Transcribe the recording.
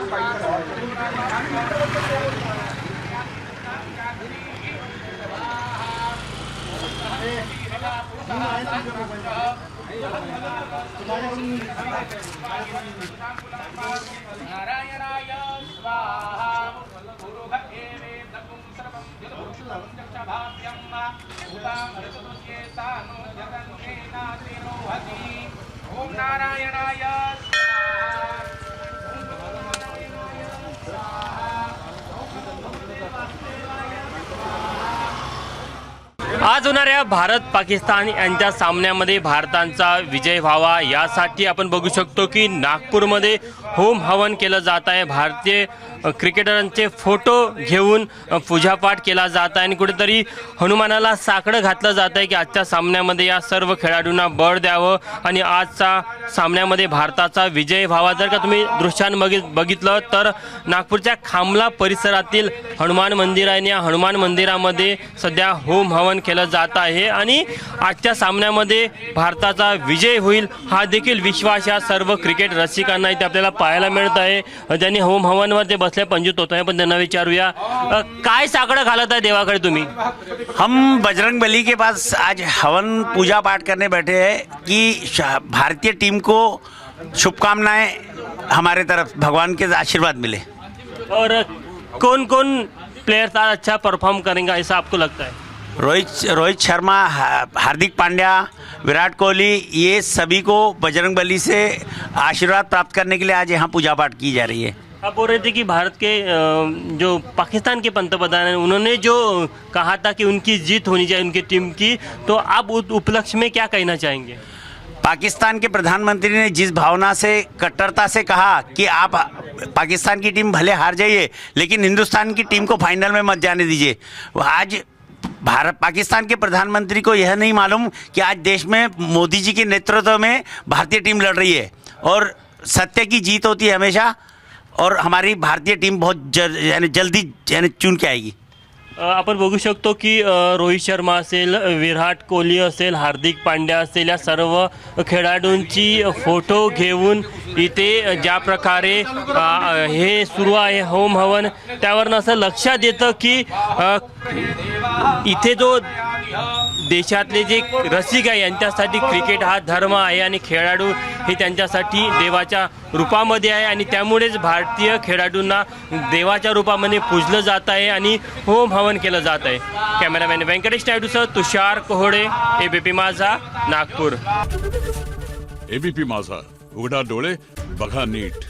नारायणाय स्वाहा पुरुष एवेदकुं सर्वं यदुक्षभाव्यं उदामृतुस्येतानो जगन्नेनातिरोहति ओम नारायणाय आज होणाऱ्या भारत पाकिस्तान यांच्या सामन्यामध्ये भारताचा विजय व्हावा यासाठी आपण बघू शकतो की नागपूरमध्ये होम हवन केलं जात आहे। भारतीय क्रिकेटरांचे फोटो घेऊन पूजापाठ केला जात आहे आणि कुठेतरी हनुमानाला साकडं घातलं जात आहे की आजच्या सामन्यामध्ये या सर्व खेळाडूंना बळ द्यावं आणि आजच्या सामन्यामध्ये भारताचा विजय व्हावा। जर का तुम्ही दृश्यांमध्ये बघितलं तर नागपूरच्या खामला परिसरातील हनुमान मंदिर आहे। या हनुमान मंदिरामध्ये सध्या होम हवन केलं जात आहे आणि आजच्या सामन्यामध्ये भारताचा विजय होईल हा देखील विश्वास या सर्व क्रिकेट रसिकांना इथे आपल्याला पाहायला मिळत आहे। ज्यांनी होम हवनवर ते बसले पंजित होत आहे, पण त्यांना विचारूया काय साकडं घालत आहे देवाकडे तुम्ही? हम बजरंग बली के पास आज हवन पूजा पाठ करने बैठे हैं कि भारतीय टीम को शुभकामनाएं, हमारे तरफ भगवान के आशीर्वाद मिले। और कौन कौन प्लेयर्स आज अच्छा परफॉर्म करेंगे ऐसा आपको लगता है? रोहित शर्मा, हार्दिक पांड्या, विराट कोहली, ये सभी को बजरंग बली से आशीर्वाद प्राप्त करने के लिए आज यहाँ पूजा पाठ की जा रही है। आप बोल रहे थे कि भारत के जो पाकिस्तान के पंतप्रधान हैं उन्होंने जो कहा था कि उनकी जीत होनी चाहिए उनकी टीम की, तो आप उस उपलक्ष्य में क्या कहना चाहेंगे? पाकिस्तान के प्रधानमंत्री ने जिस भावना से, कट्टरता से कहा कि आप पाकिस्तान की टीम भले हार जाइए लेकिन हिंदुस्तान की टीम को फाइनल में मत जाने दीजिए। आज पाकिस्तान के प्रधानमंत्री को यह नहीं मालूम कि आज देश में मोदी जी के नेतृत्व में भारतीय टीम लड़ रही है और सत्य की जीत होती है हमेशा, और हमारी भारतीय टीम बहुत जल्दी चुन के आएगी। आपण बघू शकतो की रोहित शर्मा असेल, विराट कोहली असेल, हार्दिक पांड्या असेल, या सर्व खेळाडूंची फोटो घेऊन इथे ज्या प्रकारे हे सुरू आहे होम हवन, त्यावरून असं लक्षात येतं की इथे जो देशातले जे रसिक आहे यांच्यासाठी क्रिकेट हा धर्म आहे आणि खेळाडू हे त्यांच्यासाठी देवाच्या रूपामध्ये आहे आणि त्यामुळेच भारतीय खेळाडूंना देवाच्या रूपामध्ये पूजलं जात आहे आणि होम हवन केलं जात आहे। कॅमेरामॅन व्यंकटेश नायडूसह तुषार कोहोडे, एबीपी माझा, नागपूर। एबीपी माझा, उघडा डोळे बघा नीट।